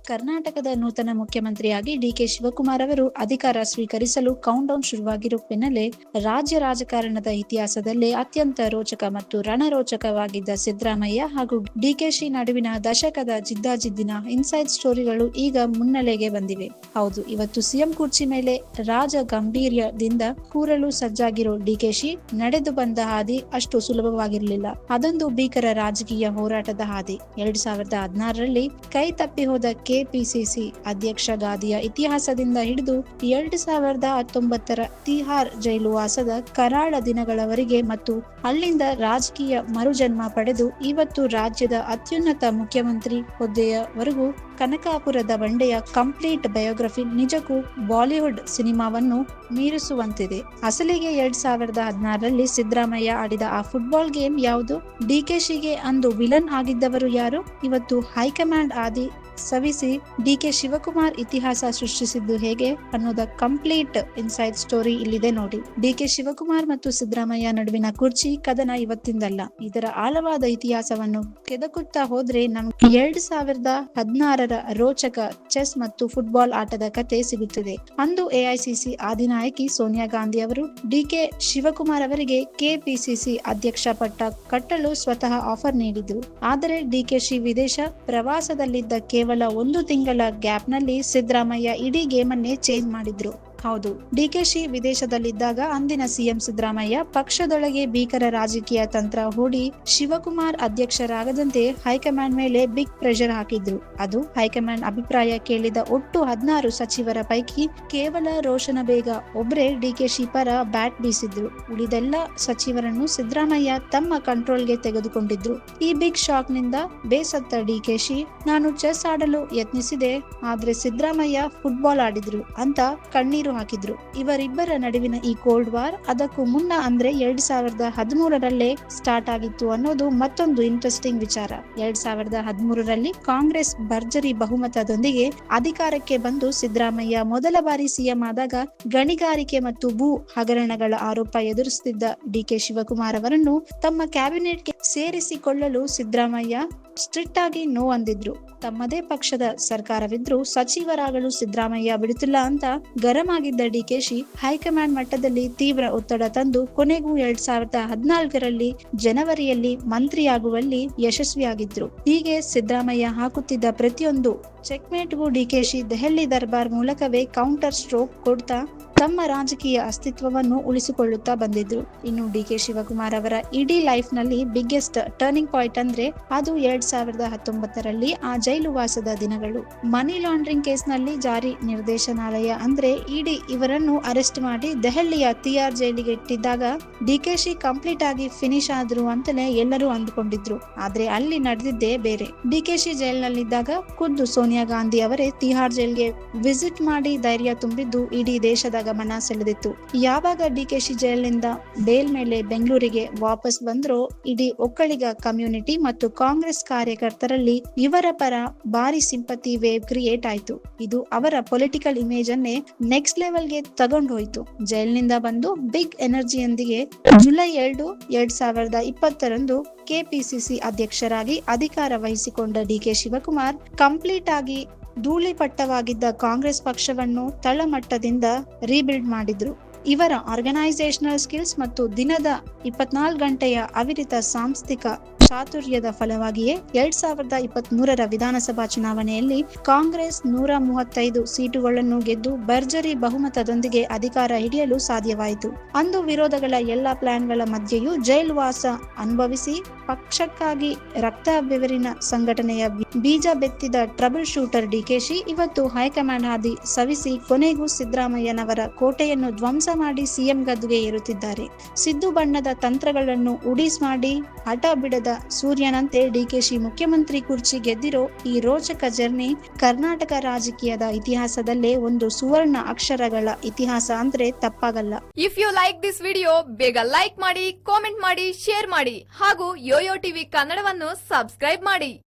ಕರ್ನಾಟಕದ ನೂತನ ಮುಖ್ಯಮಂತ್ರಿಯಾಗಿ ಡಿಕೆ ಶಿವಕುಮಾರ್ ಅವರು ಅಧಿಕಾರ ಸ್ವೀಕರಿಸಲು ಕೌಂಟ್ ಡೌನ್ ಶುರುವಾಗಿರುವ ಬೆನ್ನಲ್ಲೇ ರಾಜ್ಯ ರಾಜಕಾರಣದ ಇತಿಹಾಸದಲ್ಲೇ ಅತ್ಯಂತ ರೋಚಕ ಮತ್ತು ರಣರೋಚಕವಾಗಿದ್ದ ಸಿದ್ದರಾಮಯ್ಯ ಹಾಗೂ ಡಿಕೆಶಿ ನಡುವಿನ ದಶಕದ ಜಿದ್ದಾಜಿದ್ದಿನ ಇನ್ಸೈಡ್ ಸ್ಟೋರಿಗಳು ಈಗ ಮುನ್ನೆಲೆಗೆ ಬಂದಿವೆ. ಹೌದು, ಇವತ್ತು ಸಿಎಂ ಕುರ್ಚಿ ಮೇಲೆ ರಾಜ ಗಂಭೀರ್ಯದಿಂದ ಕೂರಲು ಸಜ್ಜಾಗಿರೋ ಡಿಕೆಶಿ ನಡೆದು ಬಂದ ಹಾದಿ ಅಷ್ಟು ಸುಲಭವಾಗಿರಲಿಲ್ಲ. ಅದೊಂದು ಭೀಕರ ರಾಜಕೀಯ ಹೋರಾಟದ ಹಾದಿ. 2016ರಲ್ಲಿ ಕೈ ತಪ್ಪಿ ಹೋದ ಕೆಪಿಸಿಸಿ ಅಧ್ಯಕ್ಷ ಗಾದಿಯ ಇತಿಹಾಸದಿಂದ ಹಿಡಿದು 2019ರ ತಿಹಾರ್ ಜೈಲು ವಾಸದ ಕರಾಳ ದಿನಗಳವರೆಗೆ ಮತ್ತು ಅಲ್ಲಿಂದ ರಾಜಕೀಯ ಮರುಜನ್ಮ ಪಡೆದು ಇವತ್ತು ರಾಜ್ಯದ ಅತ್ಯುನ್ನತ ಮುಖ್ಯಮಂತ್ರಿ ಹುದ್ದೆಯವರೆಗೂ ಕನಕಾಪುರದ ಬಂಡೆಯ ಕಂಪ್ಲೀಟ್ ಬಯೋಗ್ರಫಿ ನಿಜಕ್ಕೂ ಬಾಲಿವುಡ್ ಸಿನಿಮಾವನ್ನು ಮೀರಿಸುವಂತಿದೆ. ಅಸಲಿಗೆ 2016ರಲ್ಲಿ ಸಿದ್ದರಾಮಯ್ಯ ಆಡಿದ ಆ ಫುಟ್ಬಾಲ್ ಗೇಮ್ ಯಾವುದು? ಡಿಕೆಶಿಗೆ ಅಂದು ವಿಲನ್ ಆಗಿದ್ದವರು ಯಾರು? ಇವತ್ತು ಹೈಕಮಾಂಡ್ ಆದಿ ಸವಿಸಿ ಡಿಕೆ ಶಿವಕುಮಾರ್ ಇತಿಹಾಸ ಸೃಷ್ಟಿಸಿದ್ದು ಹೇಗೆ ಅನ್ನೋದ ಕಂಪ್ಲೀಟ್ ಇನ್ಸೈಡ್ ಸ್ಟೋರಿ ಇಲ್ಲಿದೆ ನೋಡಿ. ಡಿಕೆ ಶಿವಕುಮಾರ್ ಮತ್ತು ಸಿದ್ದರಾಮಯ್ಯ ನಡುವಿನ ಕುರ್ಚಿ ಕದನ ಇವತ್ತಿಂದಲ್ಲ. ಇದರ ಆಳವಾದ ಇತಿಹಾಸವನ್ನು ಕೆದಕುತ್ತಾ ಹೋದ್ರೆ ನಮ್ಗೆ 2016ರ ರೋಚಕ ಚೆಸ್ ಮತ್ತು ಫುಟ್ಬಾಲ್ ಆಟದ ಕತೆ ಸಿಗುತ್ತದೆ. ಅಂದು ಎಐಸಿಸಿ ಅಧಿನಾಯಕಿ ಸೋನಿಯಾ ಗಾಂಧಿ ಅವರು ಡಿಕೆ ಶಿವಕುಮಾರ್ ಅವರಿಗೆ ಕೆಪಿಸಿಸಿ ಅಧ್ಯಕ್ಷ ಪಟ್ಟ ಕಟ್ಟಲು ಸ್ವತಃ ಆಫರ್ ನೀಡಿದ್ರು. ಆದರೆ ಡಿಕೆಶಿ ವಿದೇಶ ಪ್ರವಾಸದಲ್ಲಿದ್ದ ಕೇವಲ 1 ತಿಂಗಳ ಗ್ಯಾಪ್ ನಲ್ಲಿ ಸಿದ್ದರಾಮಯ್ಯ ಇಡೀ ಗೇಮನ್ನೇ ಚೇಂಜ್ ಮಾಡಿದ್ರು. ಹೌದು, ಡಿಕೆಶಿ ವಿದೇಶದಲ್ಲಿದ್ದಾಗ ಅಂದಿನ ಸಿಎಂ ಸಿದ್ದರಾಮಯ್ಯ ಪಕ್ಷದೊಳಗೆ ಭೀಕರ ರಾಜಕೀಯ ತಂತ್ರ ಹೂಡಿ ಶಿವಕುಮಾರ್ ಅಧ್ಯಕ್ಷರಾಗದಂತೆ ಹೈಕಮಾಂಡ್ ಮೇಲೆ ಬಿಗ್ ಪ್ರೆಷರ್ ಹಾಕಿದ್ರು. ಅದು ಹೈಕಮಾಂಡ್ ಅಭಿಪ್ರಾಯ ಕೇಳಿದ ಒಟ್ಟು 16 ಸಚಿವರ ಪೈಕಿ ಕೇವಲ ರೋಷನ ಬೇಗ ಒಬ್ರೇ ಡಿಕೆಶಿ ಪರ ಬ್ಯಾಟ್ ಬೀಸಿದ್ರು. ಉಳಿದೆಲ್ಲ ಸಚಿವರನ್ನು ಸಿದ್ದರಾಮಯ್ಯ ತಮ್ಮ ಕಂಟ್ರೋಲ್ಗೆ ತೆಗೆದುಕೊಂಡಿದ್ರು. ಈ ಬಿಗ್ ಶಾಕ್ ನಿಂದ ಬೇಸತ್ತ ಡಿಕೆಶಿ, ನಾನು ಚೆಸ್ ಆಡಲು ಯತ್ನಿಸಿದೆ, ಆದ್ರೆ ಸಿದ್ದರಾಮಯ್ಯ ಫುಟ್ಬಾಲ್ ಆಡಿದ್ರು ಅಂತ ಕಣ್ಣೀರು ಹಾಕಿದ್ರು. ಇವರಿಬ್ಬರ ನಡುವಿನ ಈ ಕೋಲ್ಡ್ ವಾರ್ ಅದಕ್ಕೂ ಮುನ್ನ ಅಂದ್ರೆ 2013ರಲ್ಲೇ ಸ್ಟಾರ್ಟ್ ಆಗಿತ್ತು ಅನ್ನೋದು ಮತ್ತೊಂದು ಇಂಟ್ರೆಸ್ಟಿಂಗ್ ವಿಚಾರ. 2013ರಲ್ಲಿ ಕಾಂಗ್ರೆಸ್ ಭರ್ಜರಿ ಬಹುಮತದೊಂದಿಗೆ ಅಧಿಕಾರಕ್ಕೆ ಬಂದು ಸಿದ್ದರಾಮಯ್ಯ ಮೊದಲ ಬಾರಿ ಸಿಎಂ ಆದಾಗ ಗಣಿಗಾರಿಕೆ ಮತ್ತು ಭೂ ಹಗರಣಗಳ ಆರೋಪ ಎದುರಿಸುತ್ತಿದ್ದ ಡಿಕೆ ಶಿವಕುಮಾರ್ ಅವರನ್ನು ತಮ್ಮ ಕ್ಯಾಬಿನೆಟ್ಗೆ ಸೇರಿಸಿಕೊಳ್ಳಲು ಸಿದ್ದರಾಮಯ್ಯ ಸ್ಟ್ರಿಕ್ಟ್ ಆಗಿ ನೋ ಅಂದಿದ್ರು. ತಮ್ಮದೇ ಪಕ್ಷದ ಸರ್ಕಾರವಿದ್ರು ಸಚಿವರಾಗಲು ಸಿದ್ದರಾಮಯ್ಯ ಬಿಡುತ್ತಿಲ್ಲ ಅಂತ ಗರಂ ಆಗಿದ್ದ ಡಿಕೆಶಿ ಹೈಕಮಾಂಡ್ ಮಟ್ಟದಲ್ಲಿ ತೀವ್ರ ಒತ್ತಡ ತಂದು ಕೊನೆಗೂ 2014ರಲ್ಲಿ ಜನವರಿಯಲ್ಲಿ ಮಂತ್ರಿಯಾಗುವಲ್ಲಿ ಯಶಸ್ವಿಯಾಗಿದ್ರು. ಹೀಗೆ ಸಿದ್ದರಾಮಯ್ಯ ಹಾಕುತ್ತಿದ್ದ ಪ್ರತಿಯೊಂದು ಚೆಕ್ಮೇಟ್ಗೂ ಡಿಕೆಶಿ ದೆಹಲಿ ದರ್ಬಾರ್ ಮೂಲಕವೇ ಕೌಂಟರ್ ಸ್ಟ್ರೋಕ್ ಕೊಡ್ತಾ ತಮ್ಮ ರಾಜಕೀಯ ಅಸ್ತಿತ್ವವನ್ನು ಉಳಿಸಿಕೊಳ್ಳುತ್ತಾ ಬಂದಿದ್ರು. ಇನ್ನು ಡಿಕೆ ಶಿವಕುಮಾರ್ ಅವರ ಇಡೀ ಲೈಫ್ ನಲ್ಲಿ ಬಿಗ್ಗೆಸ್ಟ್ ಟರ್ನಿಂಗ್ ಪಾಯಿಂಟ್ ಅಂದ್ರೆ ಅದು 2019ರಲ್ಲಿ ಆ ಜೈಲು ವಾಸದ ದಿನಗಳು. ಮನಿ ಲಾಂಡ್ರಿಂಗ್ ಕೇಸ್ ನಲ್ಲಿ ಜಾರಿ ನಿರ್ದೇಶನಾಲಯ ಅಂದ್ರೆ ಇಡಿ ಇವರನ್ನು ಅರೆಸ್ಟ್ ಮಾಡಿ ದೆಹಲಿಯ ತಿಹಾರ್ ಜೈಲಿಗೆ ಇಟ್ಟಿದ್ದಾಗ ಡಿಕೆಶಿ ಕಂಪ್ಲೀಟ್ ಆಗಿ ಫಿನಿಶ್ ಆದ್ರು ಅಂತಲೇ ಎಲ್ಲರೂ ಅಂದುಕೊಂಡಿದ್ರು. ಆದ್ರೆ ಅಲ್ಲಿ ನಡೆದಿದ್ದೇ ಬೇರೆ. ಡಿಕೆಶಿ ಜೈಲಿನಲ್ಲಿದ್ದಾಗ ಖುದ್ದು ಸೋನಿಯಾ ಗಾಂಧಿ ಅವರೇ ತಿಹಾರ್ ಜೈಲ್ಗೆ ವಿಸಿಟ್ ಮಾಡಿ ಧೈರ್ಯ ತುಂಬಿದ್ದು ಇಡೀ ದೇಶದ ಗಮನ ಸೆಳೆದಿತ್ತು. ಯಾವಾಗ ಡಿಕೆಶಿ ಜೈಲಿನಿಂದ ಬೇಲ್ ಮೇಲೆ ಬೆಂಗಳೂರಿಗೆ ವಾಪಸ್ ಬಂದ್ರೋ ಇಡೀ ಒಕ್ಕಲಿಗ ಕಮ್ಯುನಿಟಿ ಮತ್ತು ಕಾಂಗ್ರೆಸ್ ಕಾರ್ಯಕರ್ತರಲ್ಲಿ ಇವರ ಪರ ಭಾರಿ ಸಿಂಪತಿ ವೇವ್ ಕ್ರಿಯೇಟ್ ಆಯ್ತು. ಇದು ಅವರ ಪೊಲಿಟಿಕಲ್ ಇಮೇಜ್ ಅನ್ನೇ ನೆಕ್ಸ್ಟ್ ಲೆವೆಲ್ಗೆ ತಗೊಂಡು ಹೋಯ್ತು. ಜೈಲಿನಿಂದ ಬಂದು ಬಿಗ್ ಎನರ್ಜಿಯೊಂದಿಗೆ ಜುಲೈ 2, 2020ರಂದು ಕೆಪಿಸಿಸಿ ಅಧ್ಯಕ್ಷರಾಗಿ ಅಧಿಕಾರ ವಹಿಸಿಕೊಂಡ ಡಿಕೆ ಶಿವಕುಮಾರ್ ಕಂಪ್ಲೀಟ್ ಆಗಿ ಧೂಳಿಪಟ್ಟವಾಗಿದ್ದ ಕಾಂಗ್ರೆಸ್ ಪಕ್ಷವನ್ನು ತಳಮಟ್ಟದಿಂದ ರೀಬಿಲ್ಡ್ ಮಾಡಿದ್ರು. ಇವರ ಆರ್ಗನೈಸೇಷನಲ್ ಸ್ಕಿಲ್ಸ್ ಮತ್ತು ದಿನದ 24 ಗಂಟೆಯ ಅವಿರತ ಸಾಂಸ್ಥಿಕ ಚಾತುರ್ಯದ ಫಲವಾಗಿಯೇ 2023ರ ವಿಧಾನಸಭಾ ಚುನಾವಣೆಯಲ್ಲಿ ಕಾಂಗ್ರೆಸ್ 135 ಸೀಟುಗಳನ್ನು ಗೆದ್ದು ಭರ್ಜರಿ ಬಹುಮತದೊಂದಿಗೆ ಅಧಿಕಾರ ಹಿಡಿಯಲು ಸಾಧ್ಯವಾಯಿತು. ಅಂದು ವಿರೋಧಗಳ ಎಲ್ಲಾ ಪ್ಲಾನ್ಗಳ ಮಧ್ಯೆಯೂ ಜೈಲು ವಾಸ ಅನುಭವಿಸಿ ಪಕ್ಷಕ್ಕಾಗಿ ರಕ್ತ ಬೆವರಿನ ಸಂಘಟನೆಯ ಬೀಜ ಬೆತ್ತಿದ ಟ್ರಬಲ್ ಶೂಟರ್ ಡಿಕೆಶಿ ಇವತ್ತು ಹೈಕಮಾಂಡ್ ಹಾದಿ ಸವಿಸಿ ಕೊನೆಗೂ ಸಿದ್ದರಾಮಯ್ಯನವರ ಕೋಟೆಯನ್ನು ಧ್ವಂಸ ಮಾಡಿ ಸಿಎಂ ಗದ್ದುಗೆ ಏರುತ್ತಿದ್ದಾರೆ. ಸಿದ್ದು ಬಣ್ಣದ ತಂತ್ರಗಳನ್ನು ಉಡೀಸ್ ಮಾಡಿ ಹಠ ಬಿಡದ ಸೂರ್ಯನಂತೆ ಡಿಕೆಶಿ ಮುಖ್ಯಮಂತ್ರಿ ಕುರ್ಚಿ ಗೆದ್ದಿರೋ ಈ ರೋಚಕ ಜರ್ನಿ ಕರ್ನಾಟಕ ರಾಜಕೀಯದ ಇತಿಹಾಸದಲ್ಲೇ ಒಂದು ಸುವರ್ಣ ಅಕ್ಷರಗಳ ಇತಿಹಾಸ ಅಂದ್ರೆ ತಪ್ಪಾಗಲ್ಲ. If you like this video ಬೇಗ ಲೈಕ್ ಮಾಡಿ, ಕಾಮೆಂಟ್ ಮಾಡಿ, ಶೇರ್ ಮಾಡಿ ಹಾಗೂ ಯೋಯೋ ಟಿವಿ ಕನ್ನಡವನ್ನು ಸಬ್ಸ್ಕ್ರೈಬ್ ಮಾಡಿ.